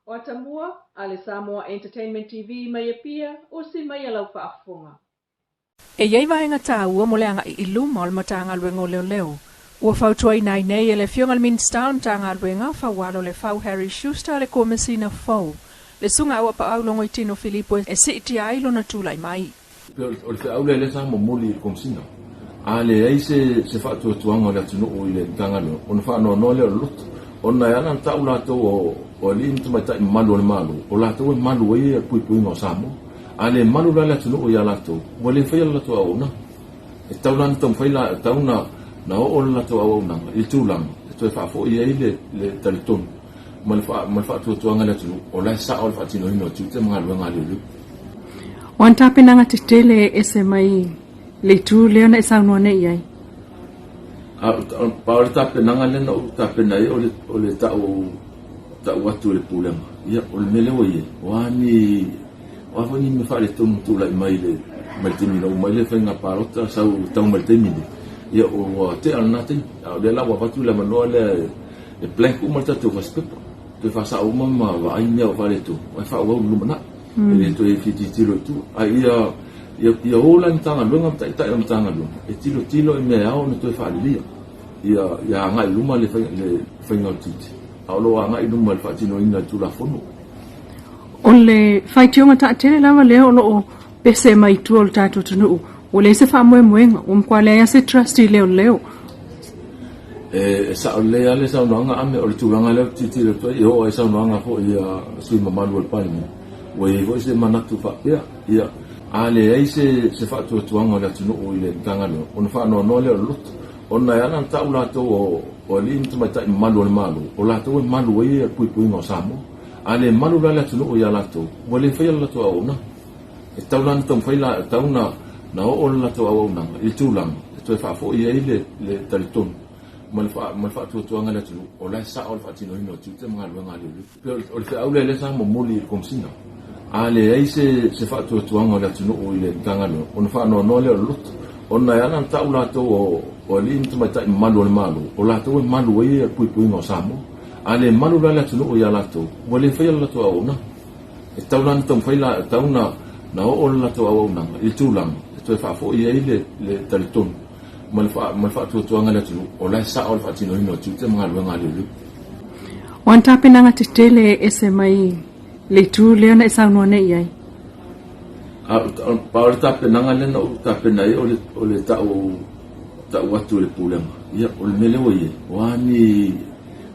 O Samoa, ale Samoa Entertainment TV mai pia o si mai lau whaafonga. E iei vaenga tā ua mo leanga I iluma o le matanga luenga leo leo. Ua whautua I nei e le fionga minsta o matanga luenga whawalo le whau Harry Schuster le komisina fau. Le sunga awa pa aulongo I tino Filipo e se iti ailo na tūlai mai. O le whaule le sa mo muli I komisina. A le ei se whaatua tuanga le atunu o I le tangalo. O na whaano no leo loto. O na yana tau lato o li intu mai tai malu o le malu. O lato e malu e pui pui no Samoa. A le malu la le atunu o ia lato. Wa le whaia lato au na. E tau lana tau whaila tau na o lato au na. I tūlanga. E toi whaafo I ei le taritonu. Ma le whaatua tuanga le atunu. O lai sa o le whaatino hino tiu te mga luenga le lu. Wan tāpenanga te tele e se mai le tū leo na e saunua ne iai. Paole tāpenanga lena o tāpena I o le tau atu le pūlenga. Ia o le mele o ie. Wani wafani me whare tonu tūla I mai le maltemina. O mai le whainga pārota sau tau maltemina. Ia o te alnate. O le lawa watu le manoa le planku malta tau waspepa. Te whasa o mama wa ainia o whare tu. Wai wha o lumana. E le to e fiti tilo tu. Ia ola ni tanga luenga tai o tanga luenga. E tilo I mea au na to e whare lia. Ia ngai luma le whainga o titi. Aolo a ngai luma le whaatino ina tula fono. O le whaitionga ta tele lava leo o pese mai tu o le tātou tunu. O le se wha moenga. O mkwa lea se trustee leo. E sa o lea le sa unoanga ame o le tūranga leo titi le toi. E o e sa unoanga ho ia sui mamanu al palime. Wai vo se manatu whapea. Ia a le ei se whaatua tuanga le atunu o I le tangalo. O na whaano no leo loto. O na yana tau lato o li intu mai tai malu o le malu. O lato e malu e pui pui no Samoa. A le malu la le atunu o ia lato. Wa le whaia lato au na. E tau lana tau whaila tau na o lato au na. I tūlanga. E toi whaafo I ei le taritonu. Ma le whaatua tuanga le atunu. O lai sa o le whaatino hino tiu te mga luenga le lu. O le whaule le sa mo muli I komisina. A le ei se whaatua tuanga le atunu o I le tangalo. O na whaano no leo loto. O na yana tau lato o li intu mai tai malu o le malu. O lato e malu e pui pui no Samoa. A le malu la le atunu o ia lato. Wa le whaia lato au na. E tau lana tau whaila tau na o lato au na. I tūlanga. E toi whaafo I ei le taritonu. Ma le whaatua tuanga le atunu. O lai sa o le whaatino hino tiu te mga luenga le lu. Wan tāpenanga te tele e se mai le tū leo na e saunua ne iai. Paole tāpenanga lena o tāpena I o le tau atu le pūlenga. Ia o le mele o ie.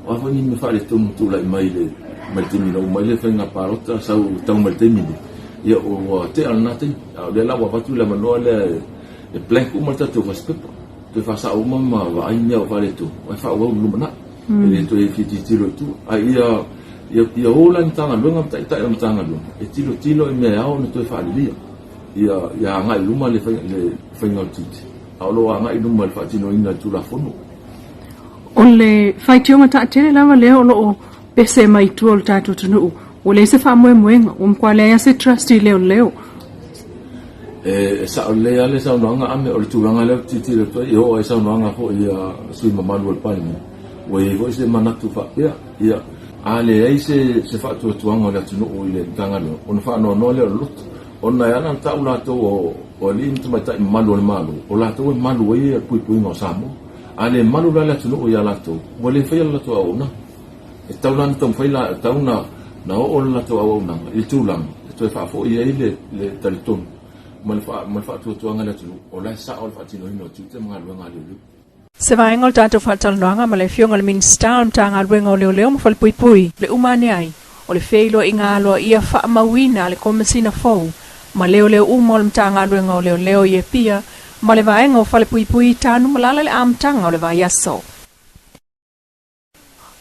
Wafani me whare tonu tūla I mai le maltemina. O mai le whainga pārota sau tau maltemina. Ia o te alnate. O le lawa watu le manoa le planku malta tau waspepa. Te whasa o mama wa ainia o whare tu. Wai wha o lumana. E le to e fiti tilo tu. Ia ola ni tanga luenga tai o tanga luenga. E tilo I mea au na to e whare lia. Ia ngai luma le whainga o titi. Aolo a ngai luma le whaatino ina tula fono. O le whaitionga ta tele lava leo o pese mai tu o le tātou tunu. O le se wha moenga. O mkwa lea se trustee leo. E sa o lea le sa unoanga ame o le tūranga leo titi le toi. E o e sa unoanga ho ia sui mamanu al palime. Wai vo se manatu whapea. Ia a le ei se whaatua tuanga o le atunu o I le tangalo. O na whaano no leo loto. O na yana tau lato o li intu mai tai malu o le malu. O lato e malu e pui pui no Samoa. A le malu la le atunu o ia lato. Wa le whaia lato au na. E tau lana tau whaila tau na o lato au na. I tūlanga. E toi whaafo I ei le taritonu. Ma le whaatua tuanga le atunu. O lai sa o le whaatino hino tiu te mga luenga le lu. Se vaenga o tātou whaatalanoanga ma le fionga le minsta o tanga luenga o leo ma whale pui le umane ai. O le wheilo I ngā aloa ia wha mawina le komisina fau. Ma leo uma o le mtanga luenga o leo ia pia. Ma le vaenga o whale pui tānu malala le amtanga o le vai aso.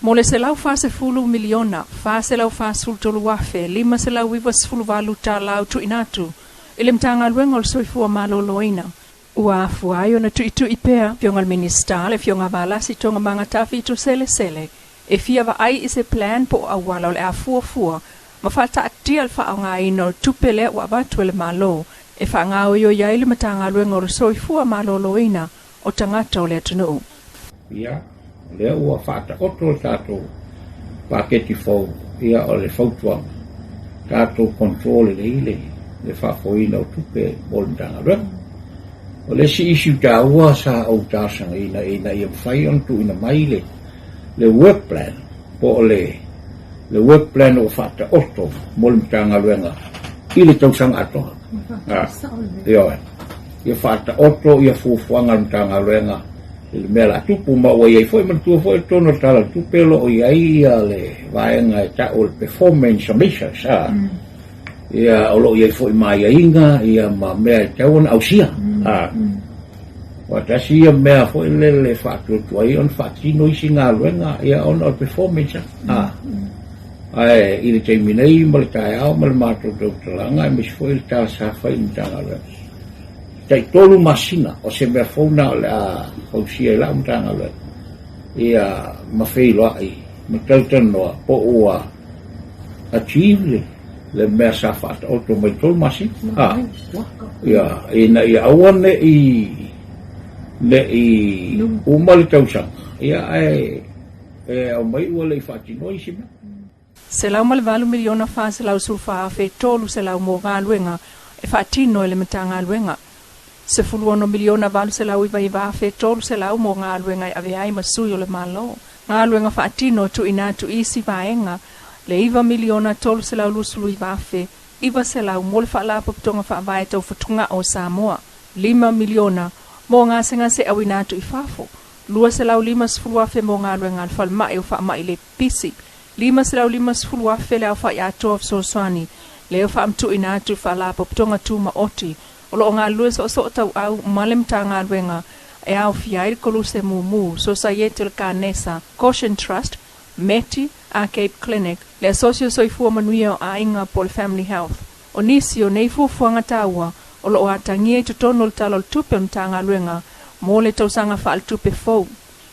Mo le se lau whase fulu miliona, whase lau whase fulu tolu wafe, 5 se lau iwa sfulu walu tā lau tu inatu. Ile mtanga luenga o le soifua malo loina. Ua afu ayo na tu ipea, fionga minista le fionga valasi tonga manga tafi tu sele. E fia va ai ise plan po awala le afua. Ma fata atia al wha nga ino tupele wa batu le malo. E wha nga o yo yaile matanga luenga o le soifua malo loina o tangata o le atunu. Ia, lea ua whata oto tato paketi fau ia o le fautuanga. Tātou control le whafoina o tupe o le tanga rea. O le si isi tāua sa au tāsanga ina ia mwhai ontu ina mai le work plan. Po le work plan o whata oto mo le tanga ruenga i le tausanga atoa. Ia whata oto ia fufuanga le tanga ruenga le mea la tupu ma ua iai foi mantua foi tono tala tupelo o iai ia le vaenga e ta o le performance measures ia o lo iai foi ma iaiga ia ma mea e tauana ausia ua tasi ia mea foi le whaatuatua ai on whaatino isi ngā luenga ia ona o le performance ai i le teimi nei ma le tae au ma le mātou tautalanga e misi foi le tā sa whai ni tanga luenga tai tolu masina o se mea fauna o le a hausia i lau mtanga le ia mawhei loai ma tautanoa po ua achieve le mea sa whata oto mai tolu masina ia awane i umali tausanga ia au mai ua le i whatinoi si mea Se lau male miliona wha se lau sulfa awhi tolu se lau mō ngā luenga e whaatino ele mta ngā luenga. Se fuluono miliona valu se lau iwa iwa awhi tolu se lau mō ngā luenga e ave ai masui o le malo. Ngā luenga whaatino tu ina tu isi vaenga le iwa miliona tolu se lau lusulu iwa awhi iwa se lau mō le whaalapa putonga whaavae tau whatunga o Samoa. 5 miliona mō ngā senga se au ina tu i whafo. Lua se lau 5 awhi mō ngā luenga al whalmai o whaamai le pisi. 5 awhi le au wha i atoa fsoswani le au wha amtu ina atu whaalapo putonga tūma oti o lo ngā lues o so tau au malemta ngā luenga e au fiair koluse mumu Society le Kanesa Caution Trust Meti a Cape Clinic le asosio soifua manuia o a inga Pole Family Health o nisi o nei fufuanga taua o lo o atangia i tutono le talo le tupe mta ngā luenga mo le tausanga wha al tupe fau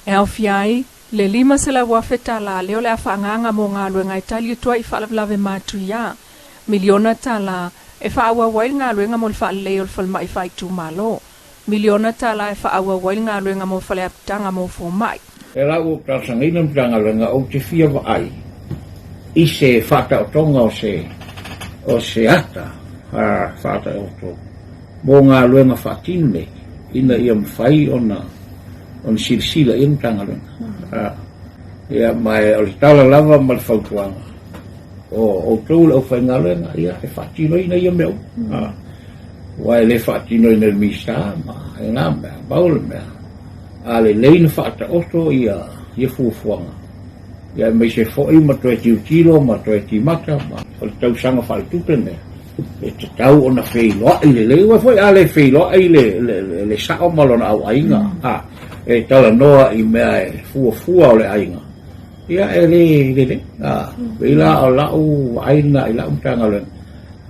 e au fiai le 5 se la wafeta la leo le afanganga mo ngā luenga i tali utua i whalavelave mātu ia. Miliona tala e whaaua wail ngā luenga mo le whaaleo le whalma i whaitu malo. Miliona tala e whaaua wail ngā luenga mo whale apitanga mo fōmai. E lau o tāsangina mtanga luenga o te fia wa ai. I se whata o tonga o se ata. Whata o to. Mo ngā luenga whatine ina ia mwhai on silsila i mtanga luenga. Ia mai o le tala lava ma le whautuanga o tau lau whainga luenga ia e whaatino ina ia meo wai le whaatino ina le mista ma e ngā mea baule mea a le leina whaata oto ia fuafuanga ia mai se fōi ma toe tiutilo ma toe timata ma o le tausanga whaitupe mea e te tau ona wheiloa i le leua fōi a le wheiloa i le sao malona au ainga e tala noa i mea e fuafua o le ainga. Ia e le. Ila o lau aina i lau mtanga le.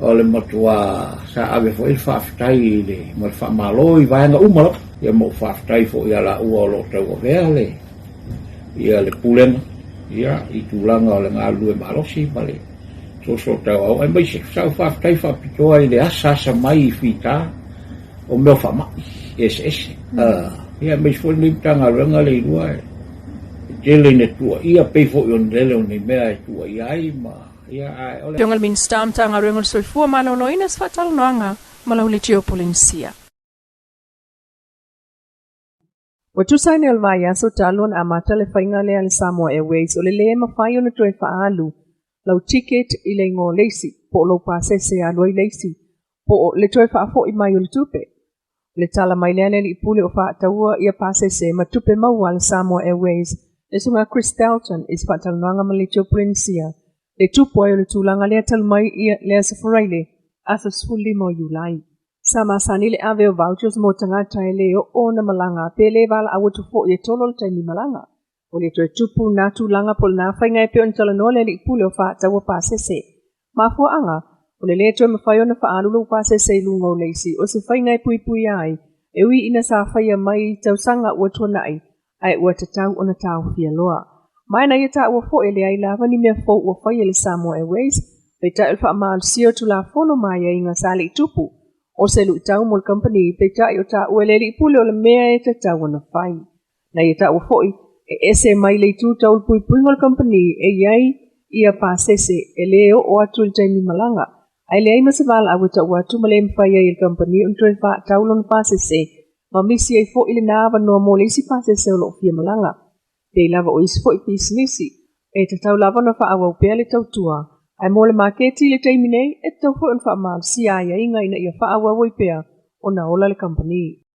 O le matua sa ave fo il whaafitai i le. Ma le whaamalo i vaenga umalo. Ia mo whaafitai fo ia la ua o lo tau o vea le. Ia le pulenga. Ia i tūlanga o le ngā lue malosi ma le. So tau au. E mai se sau whaafitai whaapitoa i le asa mai i whita. O meo whaamai. Ese. Ia mai fo ni tanga ranga Leilua tele ne tua ia pe fo yon lele ni mea tua ia ma ia ole Jongal min stam tanga ranga soifua malo loinas fatal noanga malo le geopolincia Watusaini alvaya so talon amata le fainga le al Samoa Airways o le le mawhai ona toe whaalu lau ticket i le ngō leisi po lo pase se aloi leisi po le toe whaafo i mai o le tupe Le tala mai lene li pule o whaataua ia pase se matupe maua le Samoa Airways. Le sunga Chris Dalton is whaatalanoanga ma le Tiopurensia. Le tupo ai o le tūlanga lea talmai ia lea safaraile asa sfuli mo Julai. Sama sani le ave o vouchers mo tangata e le o na malanga pe le vala awa tufo i tolo le taimi malanga. O le toe tupu na tūlanga pol na whainga e pe on talanoa le li pule o whaataua pase se. Mafua anga. O le leto me whai ona whaalulu pase se lunga o leisi, o se whai ngai pui ai, e ui ina sa whaia mai tau sanga ua tuanai, ai ua te tau ona tau fia loa. Mai na ia ta ua fo ele ai lava ni mea fo ua whai ele Samoa Airways, pe ta ilfa amal sio tu la fono mai a inga sali tupu, o se lu tau mol company, pe ta io ta ua leli pule o le mea e te tau ona whai. Na ia ta ua fo e ese mai le tu tau pui mol company, e iai, ia pasese eleo o atu taimi malanga. Ai le ai masavala awita watu male mfaya il company untoi fa taulon pasese. Mamisi ai fo ile nava no mo le si pasese o lo fia malanga. Te lava o isi fo i pisinisi. E te tau lava na fa awa upea le tautua. Ai mo le maketi le taimi nei e tau fo en fa mal si aia inga ina ia fa awa wipea o na ola le company.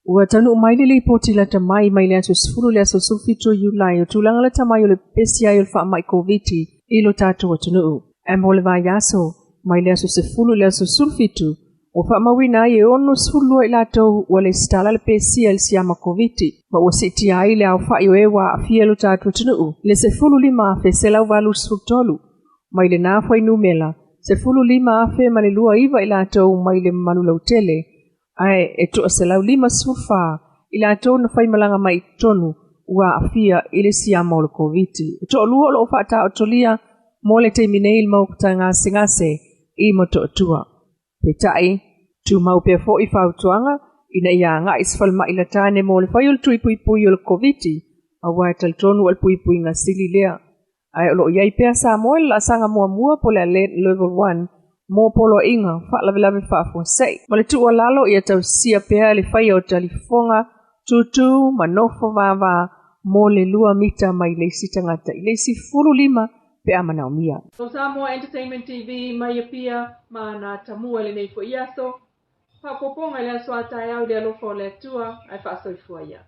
Ua tanu umaile le ipoti la tamai mai le aso sifuru le aso sulfito Julai o tulanga la tamai o le pesi ai o le fa mai koviti ilo tato wa tunu. E mo le vai aso mai le aso sifuru le aso sulfito o fa mawina ai e ono sifuru ila tau wa le stala le pesi al siama koviti ma ua siti ai le au fa i ewa a fia lo tato wa tunu. Le sifuru lima afe se lau valu sifurtolu mai le nafai numela sifuru lima afe ma le lua iwa ila tau mai le manu lautele. Ai e to selau lima sufa ila to na fai malanga mai tonu ua afia ile siama o le koviti. E to lua lo fata o tolia mo le te mineil mau kutanga singase i mo to tua. Petai tu mau pe fo i fautuanga ina ia nga isfalma ila tane mo le fai o le tui pui pui o le koviti a wai tal tonu al pui pui nga sili lea. Ai lo iai pea Samoa la sanga mua po le level 1 mo polo inga fa lave fa fo sei ma le tua lalo ia tau sia pea le fai o talifonga tutu manofo vava mo le 2 mita mai le sitangata i le 15 pe amana umia. So Samoa Entertainment TV mai pia ma na tamua le nei fo iaso pa poponga le aso atai au le alofo le tua ai fa so fuaya.